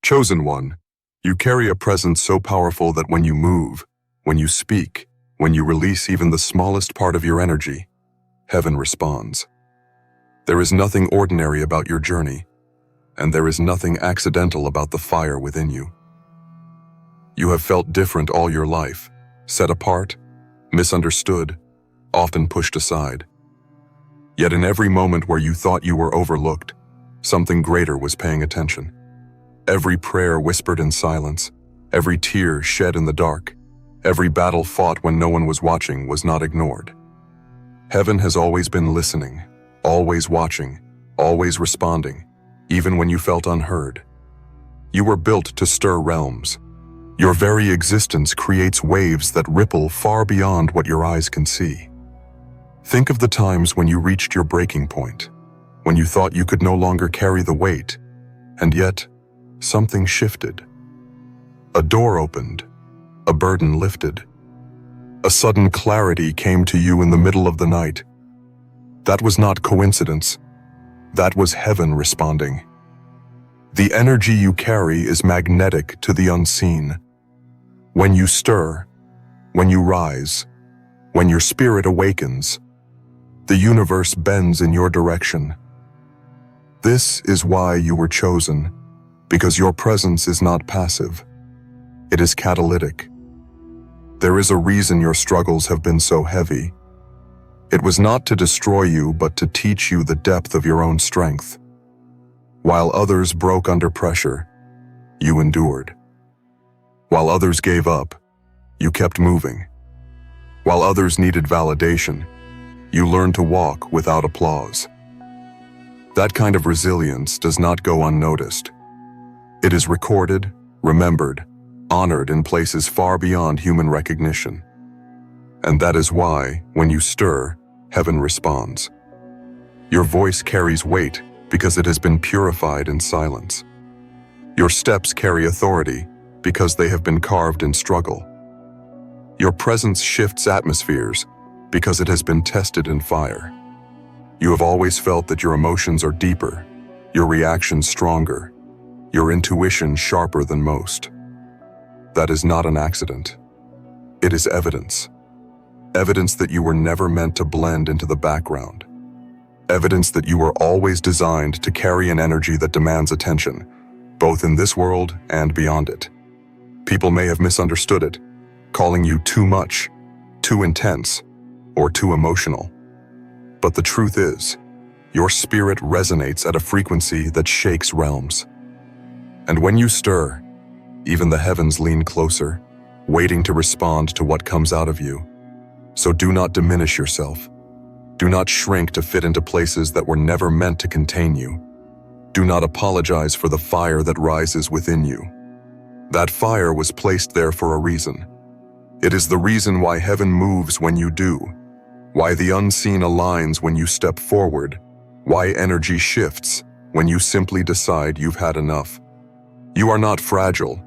Chosen one, you carry a presence so powerful that when you move, when you speak, when you release even the smallest part of your energy, heaven responds. There is nothing ordinary about your journey, and there is nothing accidental about the fire within you. You have felt different all your life, set apart, misunderstood, often pushed aside. Yet in every moment where you thought you were overlooked, something greater was paying attention. Every prayer whispered in silence, every tear shed in the dark, every battle fought when no one was watching was not ignored. Heaven has always been listening, always watching, always responding, even when you felt unheard. You were built to stir realms. Your very existence creates waves that ripple far beyond what your eyes can see. Think of the times when you reached your breaking point, when you thought you could no longer carry the weight, and yet, something shifted. A door opened, a burden lifted. A sudden clarity came to you in the middle of the night. That was not coincidence. That was heaven responding. The energy you carry is magnetic to the unseen. When you stir, when you rise, when your spirit awakens, the universe bends in your direction. This is why you were chosen, because your presence is not passive. It is catalytic. There is a reason your struggles have been so heavy. It was not to destroy you, but to teach you the depth of your own strength. While others broke under pressure, you endured. While others gave up, you kept moving. While others needed validation, you learned to walk without applause. That kind of resilience does not go unnoticed. It is recorded, remembered, honored in places far beyond human recognition. And that is why, when you stir, heaven responds. Your voice carries weight because it has been purified in silence. Your steps carry authority because they have been carved in struggle. Your presence shifts atmospheres because it has been tested in fire. You have always felt that your emotions are deeper, your reactions stronger, your intuition sharper than most. That is not an accident. It is evidence. Evidence that you were never meant to blend into the background. Evidence that you were always designed to carry an energy that demands attention, both in this world and beyond it. People may have misunderstood it, calling you too much, too intense, or too emotional. But the truth is, your spirit resonates at a frequency that shakes realms. And when you stir, even the heavens lean closer, waiting to respond to what comes out of you. So do not diminish yourself. Do not shrink to fit into places that were never meant to contain you. Do not apologize for the fire that rises within you. That fire was placed there for a reason. It is the reason why heaven moves when you do, why the unseen aligns when you step forward, why energy shifts when you simply decide you've had enough. You are not fragile.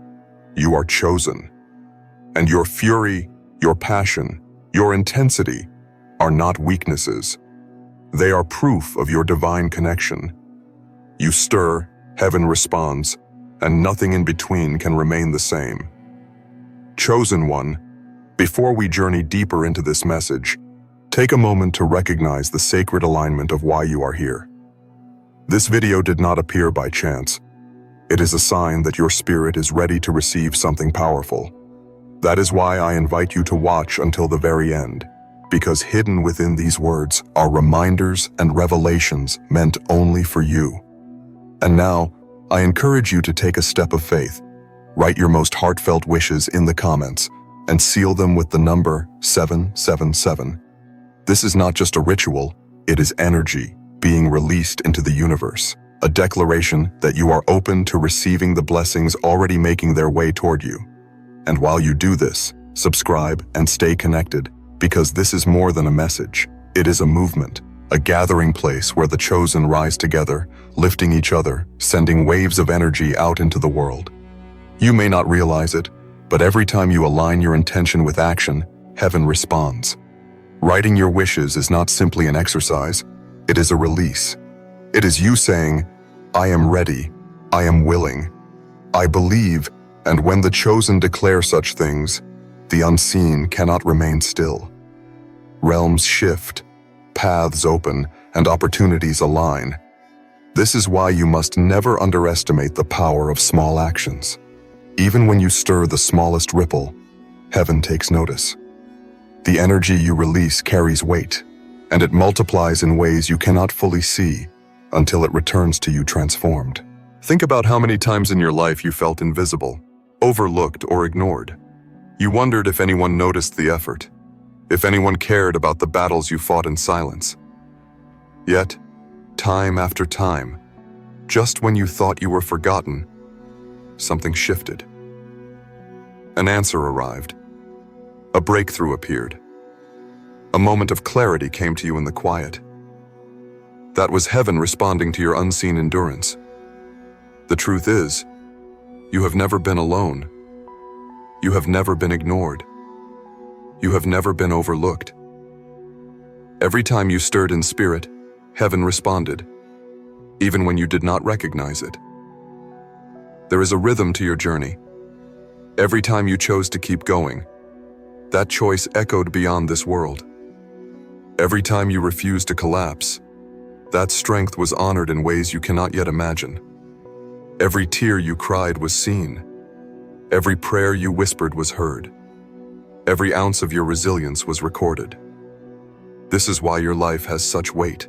You are chosen. And your fury, your passion, your intensity are not weaknesses. They are proof of your divine connection. You stir, heaven responds, and nothing in between can remain the same. Chosen one, before we journey deeper into this message, take a moment to recognize the sacred alignment of why you are here. This video did not appear by chance. It is a sign that your spirit is ready to receive something powerful. That is why I invite you to watch until the very end, because hidden within these words are reminders and revelations meant only for you. And now, I encourage you to take a step of faith. Write your most heartfelt wishes in the comments and seal them with the number 777. This is not just a ritual, it is energy being released into the universe. A declaration that you are open to receiving the blessings already making their way toward you. And while you do this, subscribe and stay connected, because this is more than a message. It is a movement, a gathering place where the chosen rise together, lifting each other, sending waves of energy out into the world. You may not realize it, but every time you align your intention with action, heaven responds. Writing your wishes is not simply an exercise, it is a release. It is you saying, I am ready, I am willing, I believe, and when the chosen declare such things, the unseen cannot remain still. Realms shift, paths open, and opportunities align. This is why you must never underestimate the power of small actions. Even when you stir the smallest ripple, heaven takes notice. The energy you release carries weight, and it multiplies in ways you cannot fully see until it returns to you transformed. Think about how many times in your life you felt invisible, overlooked, or ignored. You wondered if anyone noticed the effort, if anyone cared about the battles you fought in silence. Yet, time after time, just when you thought you were forgotten, something shifted. An answer arrived. A breakthrough appeared. A moment of clarity came to you in the quiet. That was heaven responding to your unseen endurance. The truth is, you have never been alone. You have never been ignored. You have never been overlooked. Every time you stirred in spirit, heaven responded, even when you did not recognize it. There is a rhythm to your journey. Every time you chose to keep going, that choice echoed beyond this world. Every time you refused to collapse, that strength was honored in ways you cannot yet imagine. Every tear you cried was seen. Every prayer you whispered was heard. Every ounce of your resilience was recorded. This is why your life has such weight.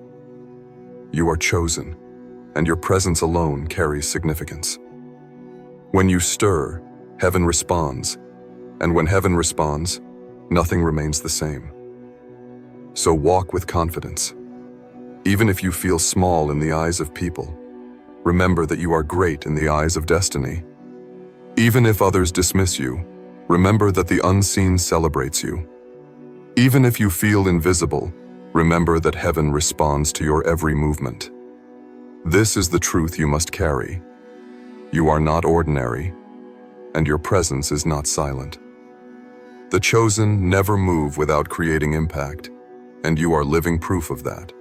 You are chosen, and your presence alone carries significance. When you stir, heaven responds, and when heaven responds, nothing remains the same. So walk with confidence. Even if you feel small in the eyes of people, remember that you are great in the eyes of destiny. Even if others dismiss you, remember that the unseen celebrates you. Even if you feel invisible, remember that heaven responds to your every movement. This is the truth you must carry. You are not ordinary, and your presence is not silent. The chosen never move without creating impact, and you are living proof of that.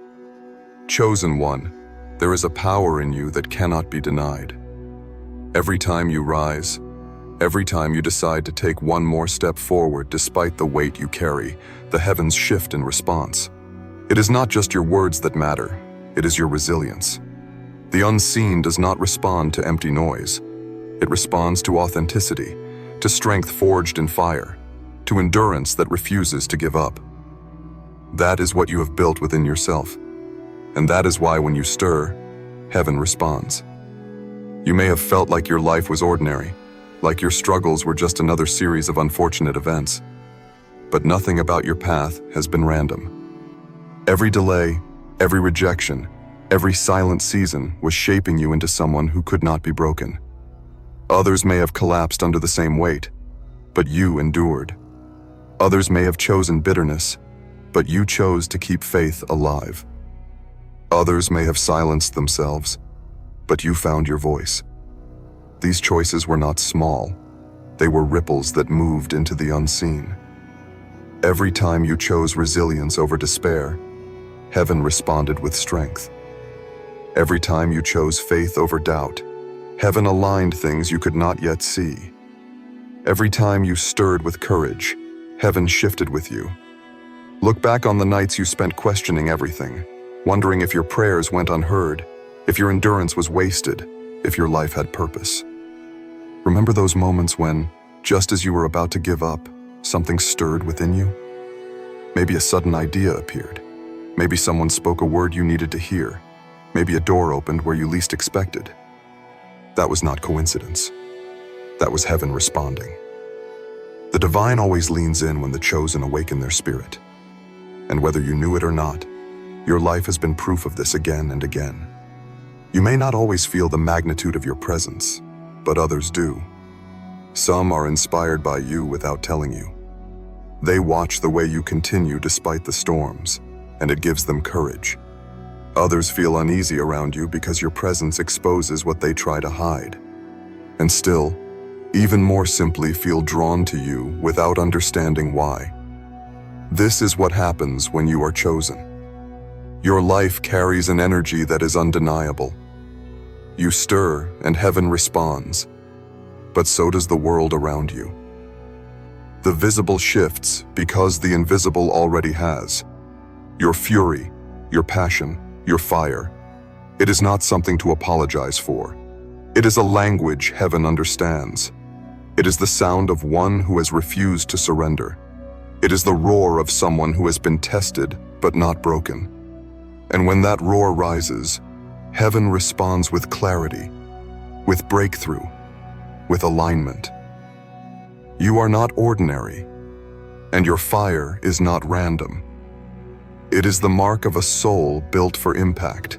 Chosen one, there is a power in you that cannot be denied. Every time you rise, every time you decide to take one more step forward despite the weight you carry, the heavens shift in response. It is not just your words that matter, it is your resilience. The unseen does not respond to empty noise. It responds to authenticity, to strength forged in fire, to endurance that refuses to give up. That is what you have built within yourself. And that is why when you stir, heaven responds. You may have felt like your life was ordinary, like your struggles were just another series of unfortunate events. But nothing about your path has been random. Every delay, every rejection, every silent season was shaping you into someone who could not be broken. Others may have collapsed under the same weight, but you endured. Others may have chosen bitterness, but you chose to keep faith alive. Others may have silenced themselves, but you found your voice. These choices were not small. They were ripples that moved into the unseen. Every time you chose resilience over despair, heaven responded with strength. Every time you chose faith over doubt, heaven aligned things you could not yet see. Every time you stirred with courage, heaven shifted with you. Look back on the nights you spent questioning everything, wondering if your prayers went unheard, if your endurance was wasted, if your life had purpose. Remember those moments when, just as you were about to give up, something stirred within you? Maybe a sudden idea appeared. Maybe someone spoke a word you needed to hear. Maybe a door opened where you least expected. That was not coincidence. That was heaven responding. The divine always leans in when the chosen awaken their spirit. And whether you knew it or not, your life has been proof of this again and again. You may not always feel the magnitude of your presence, but others do. Some are inspired by you without telling you. They watch the way you continue despite the storms, and it gives them courage. Others feel uneasy around you because your presence exposes what they try to hide. And still, even more simply feel drawn to you without understanding why. This is what happens when you are chosen. Your life carries an energy that is undeniable. You stir and heaven responds. but so does the world around you. The visible shifts because the invisible already has. Your fury, your passion, your fire. It is not something to apologize for. It is a language heaven understands. It is the sound of one who has refused to surrender. It is the roar of someone who has been tested but not broken. And when that roar rises, heaven responds with clarity, with breakthrough, with alignment. You are not ordinary, and your fire is not random. It is the mark of a soul built for impact.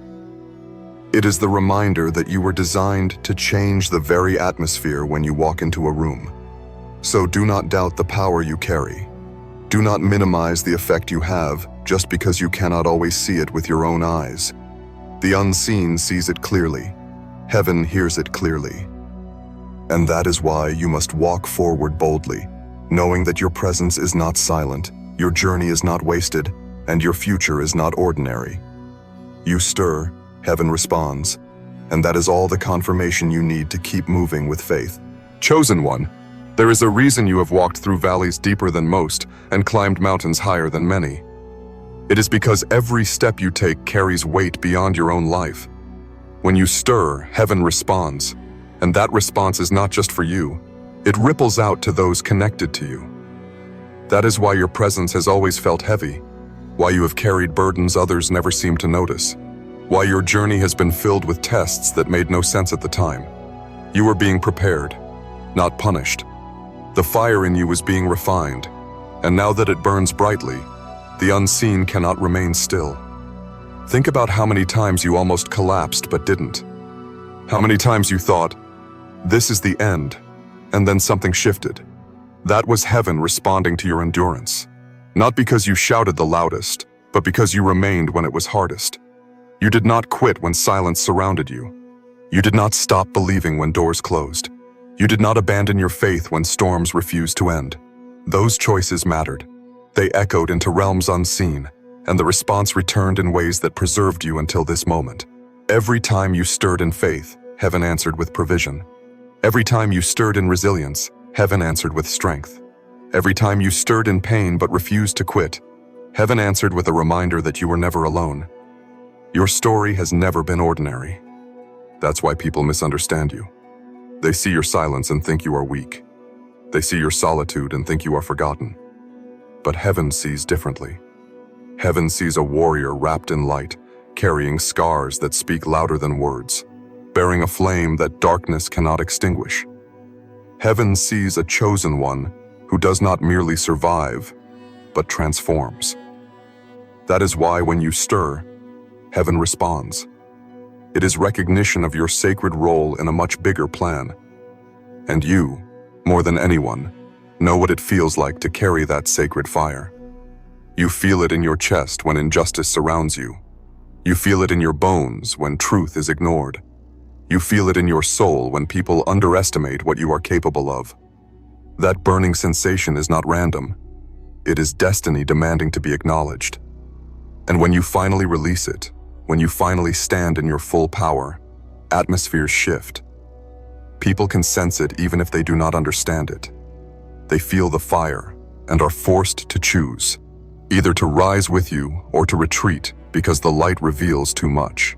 It is the reminder that you were designed to change the very atmosphere when you walk into a room. So do not doubt the power you carry. Do not minimize the effect you have just because you cannot always see it with your own eyes. The unseen sees it clearly. Heaven hears it clearly. And that is why you must walk forward boldly, knowing that your presence is not silent, your journey is not wasted, and your future is not ordinary. You stir, heaven responds, and that is all the confirmation you need to keep moving with faith. Chosen one, there is a reason you have walked through valleys deeper than most and climbed mountains higher than many. It is because every step you take carries weight beyond your own life. When you stir, heaven responds, and that response is not just for you. It ripples out to those connected to you. That is why your presence has always felt heavy, why you have carried burdens others never seem to notice, why your journey has been filled with tests that made no sense at the time. You were being prepared, not punished. The fire in you was being refined, and now that it burns brightly, the unseen cannot remain still. Think about how many times you almost collapsed but didn't. How many times you thought, this is the end, and then something shifted. That was heaven responding to your endurance. Not because you shouted the loudest, but because you remained when it was hardest. You did not quit when silence surrounded you. You did not stop believing when doors closed. You did not abandon your faith when storms refused to end. Those choices mattered. They echoed into realms unseen, and the response returned in ways that preserved you until this moment. Every time you stirred in faith, heaven answered with provision. Every time you stirred in resilience, heaven answered with strength. Every time you stirred in pain but refused to quit, heaven answered with a reminder that you were never alone. Your story has never been ordinary. That's why people misunderstand you. They see your silence and think you are weak. They see your solitude and think you are forgotten. But heaven sees differently. Heaven sees a warrior wrapped in light, carrying scars that speak louder than words, bearing a flame that darkness cannot extinguish. Heaven sees a chosen one who does not merely survive, but transforms. That is why when you stir, heaven responds. It is recognition of your sacred role in a much bigger plan. And you, more than anyone, know what it feels like to carry that sacred fire. You feel it in your chest when injustice surrounds you. You feel it in your bones when truth is ignored. You feel it in your soul when people underestimate what you are capable of. That burning sensation is not random. It is destiny demanding to be acknowledged. And when you finally release it, when you finally stand in your full power, atmospheres shift. People can sense it even if they do not understand it. They feel the fire and are forced to choose, either to rise with you or to retreat because the light reveals too much.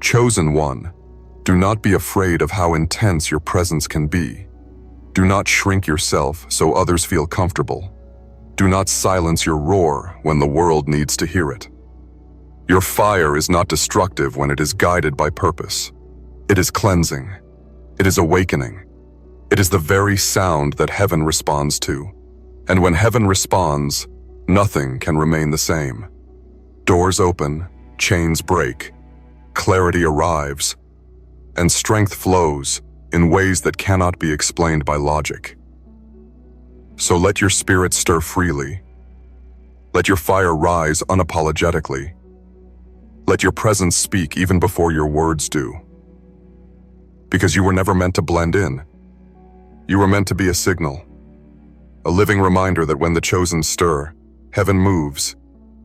Chosen one, do not be afraid of how intense your presence can be. Do not shrink yourself so others feel comfortable. Do not silence your roar when the world needs to hear it. Your fire is not destructive when it is guided by purpose. It is cleansing. It is awakening. It is the very sound that heaven responds to. And when heaven responds, nothing can remain the same. Doors open, chains break, clarity arrives, and strength flows in ways that cannot be explained by logic. So let your spirit stir freely. Let your fire rise unapologetically. Let your presence speak even before your words do. Because you were never meant to blend in. You were meant to be a signal, a living reminder that when the chosen stir, heaven moves,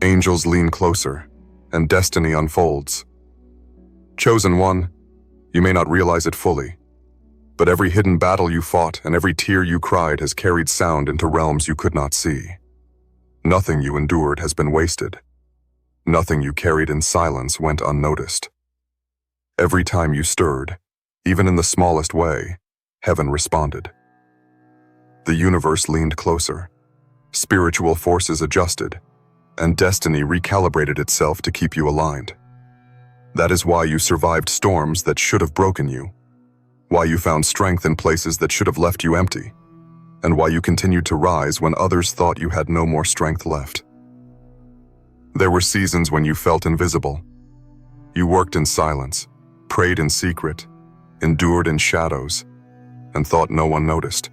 angels lean closer, and destiny unfolds. Chosen one, you may not realize it fully, But every hidden battle you fought and every tear you cried has carried sound into realms you could not see. Nothing you endured has been wasted. Nothing you carried in silence went unnoticed. Every time you stirred, even in the smallest way, heaven responded. The universe leaned closer, spiritual forces adjusted, and destiny recalibrated itself to keep you aligned. That is why you survived storms that should have broken you, why you found strength in places that should have left you empty, and why you continued to rise when others thought you had no more strength left. There were seasons when you felt invisible. You worked in silence, prayed in secret, endured in shadows, and thought no one noticed.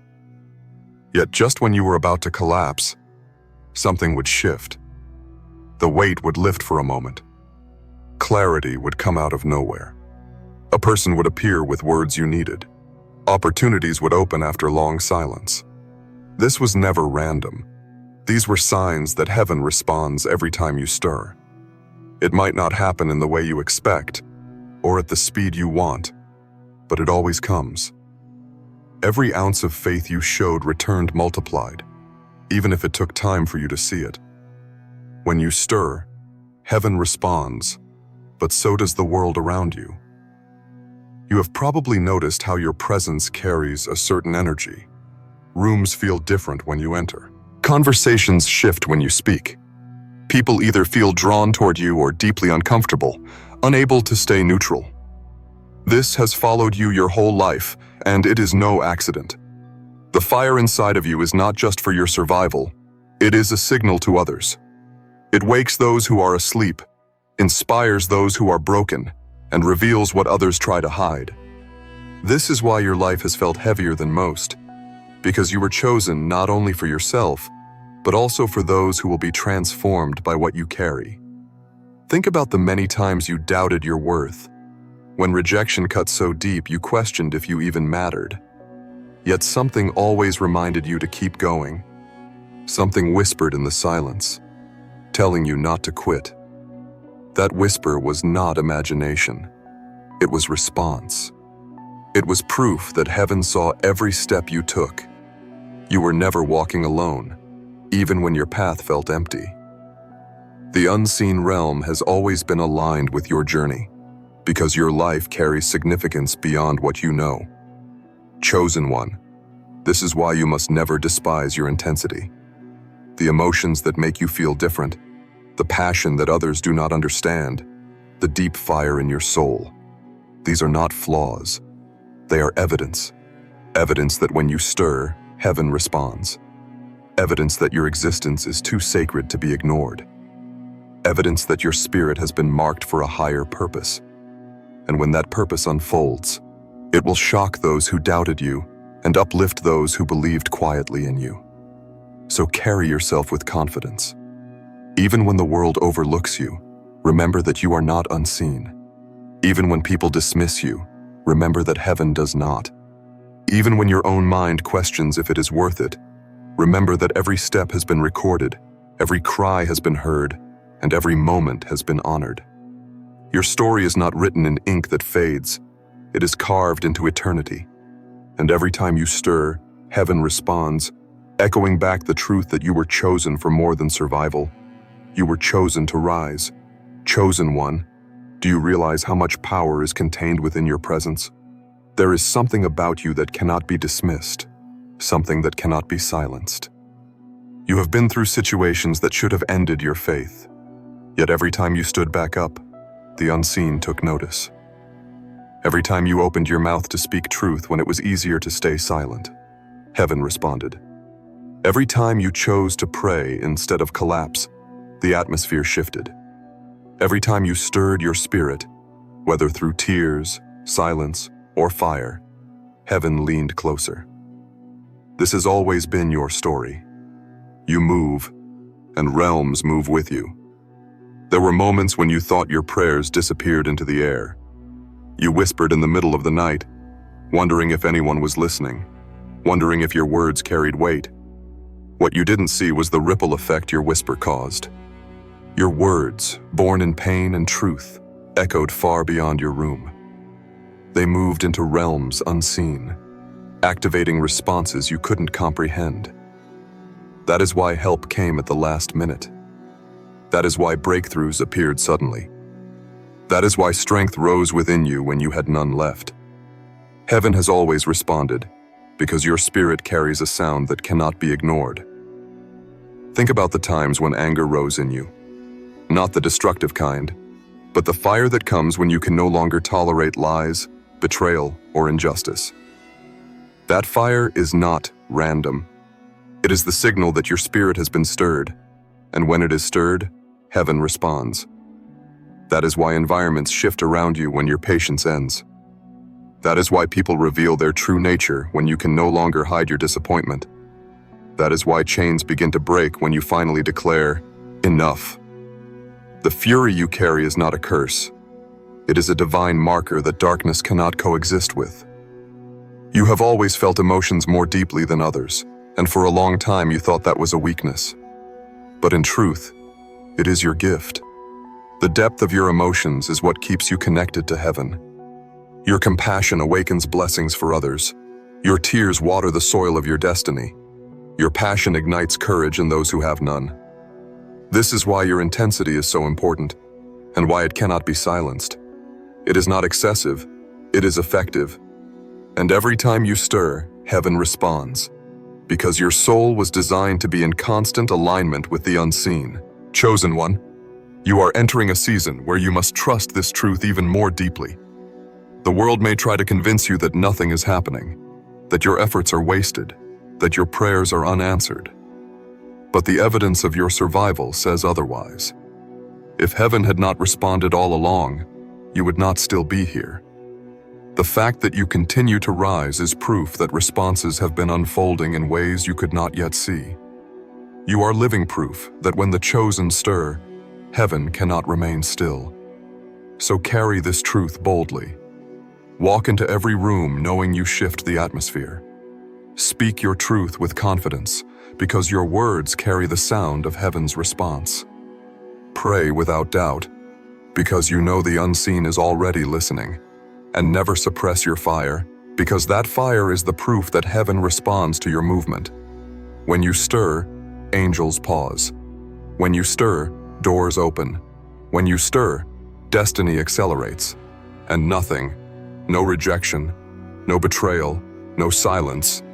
Yet just when you were about to collapse, something would shift. The weight would lift for a moment. Clarity would come out of nowhere. A person would appear with words you needed. Opportunities would open after long silence. This was never random. These were signs that heaven responds every time you stir. It might not happen in the way you expect, or at the speed you want, but it always comes. Every ounce of faith you showed returned multiplied, even if it took time for you to see it. When you stir, heaven responds, but so does the world around you. You have probably noticed how your presence carries a certain energy. Rooms feel different when you enter. Conversations shift when you speak. People either feel drawn toward you or deeply uncomfortable, unable to stay neutral. This has followed you your whole life, and it is no accident. The fire inside of you is not just for your survival, it is a signal to others. It wakes those who are asleep, inspires those who are broken, and reveals what others try to hide. This is why your life has felt heavier than most, because you were chosen not only for yourself, but also for those who will be transformed by what you carry. Think about the many times you doubted your worth. When rejection cut so deep, you questioned if you even mattered. Yet something always reminded you to keep going. Something whispered in the silence, telling you not to quit. That whisper was not imagination. It was response. It was proof that heaven saw every step you took. You were never walking alone, even when your path felt empty. The unseen realm has always been aligned with your journey, because your life carries significance beyond what you know. Chosen one, this is why you must never despise your intensity. The emotions that make you feel different, the passion that others do not understand, the deep fire in your soul. These are not flaws. They are evidence. Evidence that when you stir, heaven responds. Evidence that your existence is too sacred to be ignored. Evidence that your spirit has been marked for a higher purpose. And when that purpose unfolds, it will shock those who doubted you and uplift those who believed quietly in you. So carry yourself with confidence. Even when the world overlooks you, remember that you are not unseen. Even when people dismiss you, remember that heaven does not. Even when your own mind questions if it is worth it, remember that every step has been recorded, every cry has been heard, and every moment has been honored. Your story is not written in ink that fades. It is carved into eternity. And every time you stir, heaven responds, echoing back the truth that you were chosen for more than survival. You were chosen to rise. Chosen one. Do you realize how much power is contained within your presence? There is something about you that cannot be dismissed, something that cannot be silenced. You have been through situations that should have ended your faith. Yet every time you stood back up, the unseen took notice. Every time you opened your mouth to speak truth when it was easier to stay silent, heaven responded. Every time you chose to pray instead of collapse, the atmosphere shifted. Every time you stirred your spirit, whether through tears, silence, or fire, heaven leaned closer. This has always been your story. You move, and realms move with you. There were moments when you thought your prayers disappeared into the air. You whispered in the middle of the night, wondering if anyone was listening, wondering if your words carried weight. What you didn't see was the ripple effect your whisper caused. Your words, born in pain and truth, echoed far beyond your room. They moved into realms unseen, activating responses you couldn't comprehend. That is why help came at the last minute. That is why breakthroughs appeared suddenly. That is why strength rose within you when you had none left. Heaven has always responded, because your spirit carries a sound that cannot be ignored. Think about the times when anger rose in you. Not the destructive kind, but the fire that comes when you can no longer tolerate lies, betrayal, or injustice. That fire is not random. It is the signal that your spirit has been stirred, and when it is stirred, heaven responds. That is why environments shift around you when your patience ends. That is why people reveal their true nature when you can no longer hide your disappointment. That is why chains begin to break when you finally declare, "Enough." The fury you carry is not a curse. It is a divine marker that darkness cannot coexist with. You have always felt emotions more deeply than others, and for a long time you thought that was a weakness. But in truth, it is your gift. The depth of your emotions is what keeps you connected to heaven. Your compassion awakens blessings for others. Your tears water the soil of your destiny. Your passion ignites courage in those who have none. This is why your intensity is so important, and why it cannot be silenced. It is not excessive, it is effective. And every time you stir, heaven responds, because your soul was designed to be in constant alignment with the unseen. Chosen one, you are entering a season where you must trust this truth even more deeply. The world may try to convince you that nothing is happening, that your efforts are wasted, that your prayers are unanswered. But the evidence of your survival says otherwise. If heaven had not responded all along, you would not still be here. The fact that you continue to rise is proof that responses have been unfolding in ways you could not yet see. You are living proof that when the chosen stir, heaven cannot remain still. So carry this truth boldly. Walk into every room knowing you shift the atmosphere. Speak your truth with confidence, because your words carry the sound of heaven's response. Pray without doubt, because you know the unseen is already listening. And never suppress your fire, because that fire is the proof that heaven responds to your movement. When you stir, angels pause. When you stir, doors open. When you stir, destiny accelerates. And nothing, no rejection, no betrayal, no silence,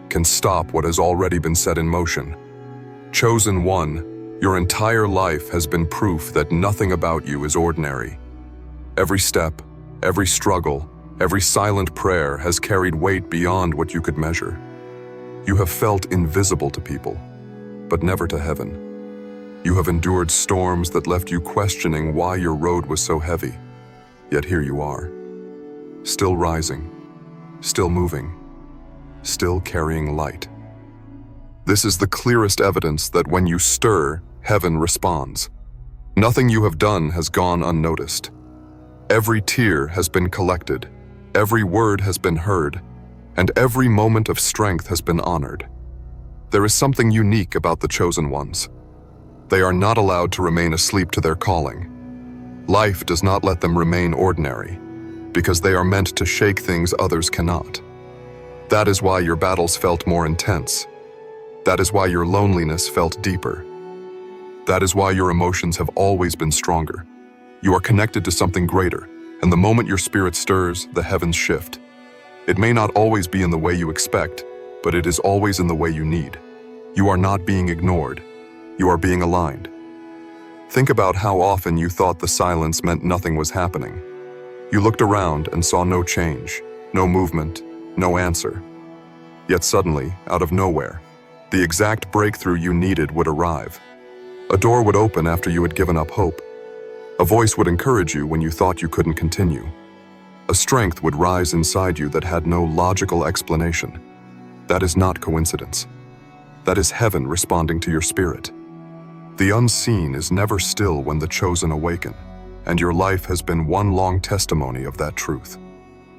can stop what has already been set in motion. Chosen one, your entire life has been proof that nothing about you is ordinary. Every step, every struggle, every silent prayer has carried weight beyond what you could measure. You have felt invisible to people, but never to heaven. You have endured storms that left you questioning why your road was so heavy. Yet here you are, still rising, still moving, still carrying light. This is the clearest evidence that when you stir, heaven responds. Nothing you have done has gone unnoticed. Every tear has been collected, every word has been heard, and every moment of strength has been honored. There is something unique about the chosen ones. They are not allowed to remain asleep to their calling. Life does not let them remain ordinary, because they are meant to shake things others cannot. That is why your battles felt more intense. That is why your loneliness felt deeper. That is why your emotions have always been stronger. You are connected to something greater, and the moment your spirit stirs, the heavens shift. It may not always be in the way you expect, but it is always in the way you need. You are not being ignored. You are being aligned. Think about how often you thought the silence meant nothing was happening. You looked around and saw no change, no movement, no answer. Yet suddenly, out of nowhere, the exact breakthrough you needed would arrive. A door would open after you had given up hope. A voice would encourage you when you thought you couldn't continue. A strength would rise inside you that had no logical explanation. That is not coincidence. That is heaven responding to your spirit. The unseen is never still when the chosen awaken, and your life has been one long testimony of that truth.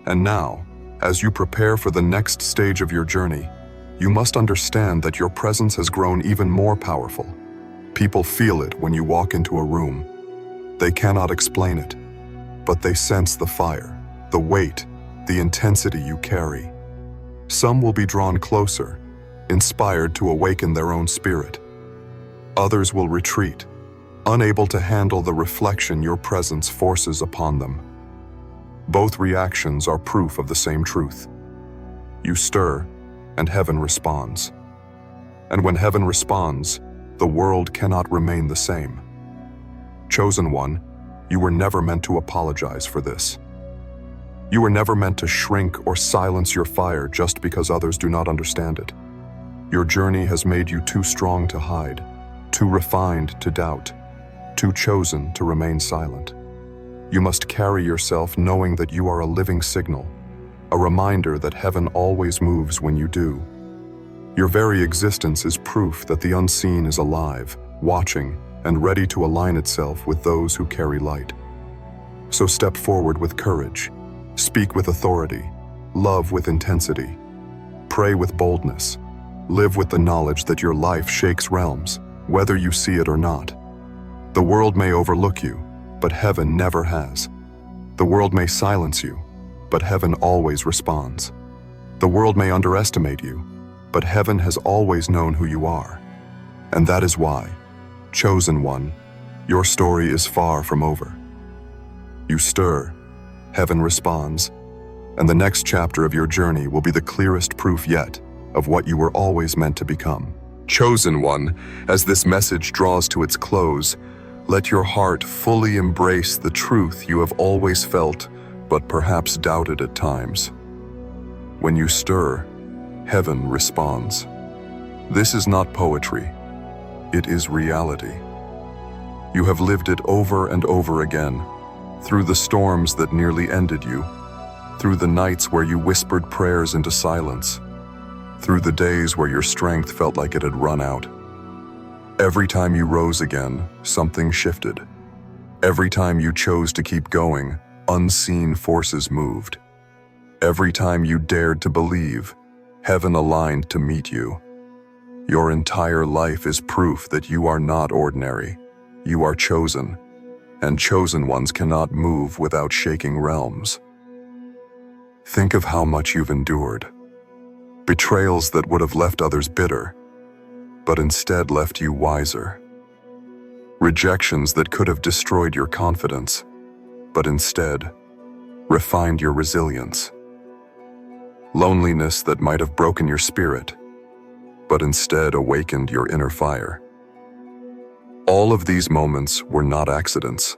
And now, as you prepare for the next stage of your journey, you must understand that your presence has grown even more powerful. People feel it when you walk into a room. They cannot explain it, but they sense the fire, the weight, the intensity you carry. Some will be drawn closer, inspired to awaken their own spirit. Others will retreat, unable to handle the reflection your presence forces upon them. Both reactions are proof of the same truth. You stir, and heaven responds. And when heaven responds, the world cannot remain the same. Chosen one, you were never meant to apologize for this. You were never meant to shrink or silence your fire just because others do not understand it. Your journey has made you too strong to hide, too refined to doubt, too chosen to remain silent. You must carry yourself knowing that you are a living signal, a reminder that heaven always moves when you do. Your very existence is proof that the unseen is alive, watching, and ready to align itself with those who carry light. So step forward with courage, speak with authority, love with intensity, pray with boldness, live with the knowledge that your life shakes realms, whether you see it or not. The world may overlook you, but heaven never has. The world may silence you, but heaven always responds. The world may underestimate you, but heaven has always known who you are. And that is why, chosen one, your story is far from over. You stir, heaven responds, and the next chapter of your journey will be the clearest proof yet of what you were always meant to become. Chosen one, as this message draws to its close, let your heart fully embrace the truth you have always felt, but perhaps doubted at times. When you stir, heaven responds. This is not poetry. It is reality. You have lived it over and over again, through the storms that nearly ended you, through the nights where you whispered prayers into silence, through the days where your strength felt like it had run out. Every time you rose again, something shifted. Every time you chose to keep going, unseen forces moved. Every time you dared to believe, heaven aligned to meet you. Your entire life is proof that you are not ordinary. You are chosen, and chosen ones cannot move without shaking realms. Think of how much you've endured. Betrayals that would have left others bitter, but instead left you wiser. Rejections that could have destroyed your confidence, but instead refined your resilience. Loneliness that might have broken your spirit, but instead awakened your inner fire. All of these moments were not accidents.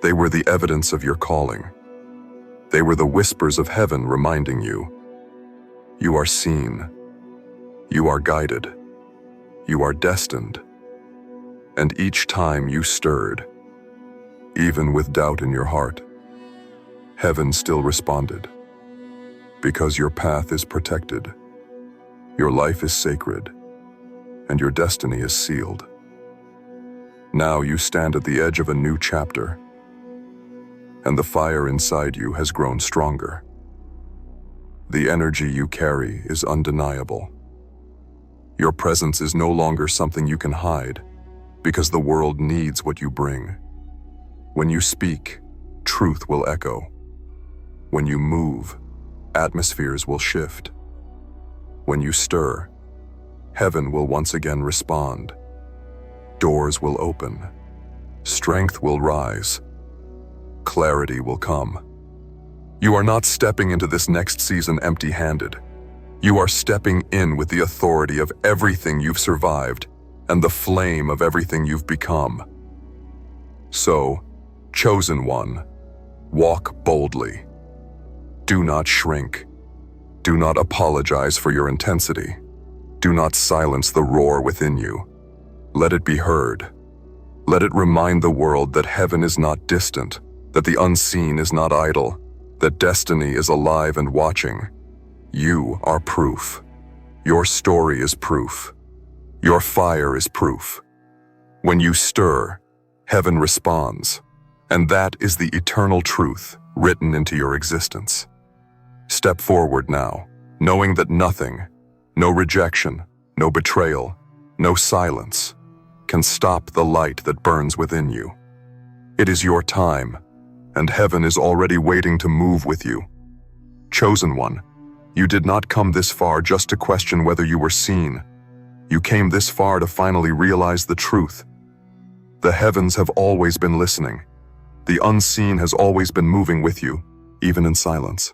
They were the evidence of your calling. They were the whispers of heaven reminding you, you are seen, you are guided, you are destined. And each time you stirred, even with doubt in your heart, heaven still responded. Because your path is protected, your life is sacred, and your destiny is sealed. Now you stand at the edge of a new chapter, and the fire inside you has grown stronger. The energy you carry is undeniable. Your presence is no longer something you can hide, because the world needs what you bring. When you speak, truth will echo. When you move, atmospheres will shift. When you stir, heaven will once again respond. Doors will open. Strength will rise. Clarity will come. You are not stepping into this next season empty-handed. You are stepping in with the authority of everything you've survived and the flame of everything you've become. So, chosen one, walk boldly. Do not shrink. Do not apologize for your intensity. Do not silence the roar within you. Let it be heard. Let it remind the world that heaven is not distant, that the unseen is not idle, that destiny is alive and watching. You are proof. Your story is proof. Your fire is proof. When you stir, heaven responds, and that is the eternal truth written into your existence. Step forward now, knowing that nothing, no rejection, no betrayal, no silence, can stop the light that burns within you. It is your time, and heaven is already waiting to move with you. Chosen one, You did not come this far just to question whether you were seen. You came this far to finally realize the truth. The heavens have always been listening. The unseen has always been moving with you, even in silence.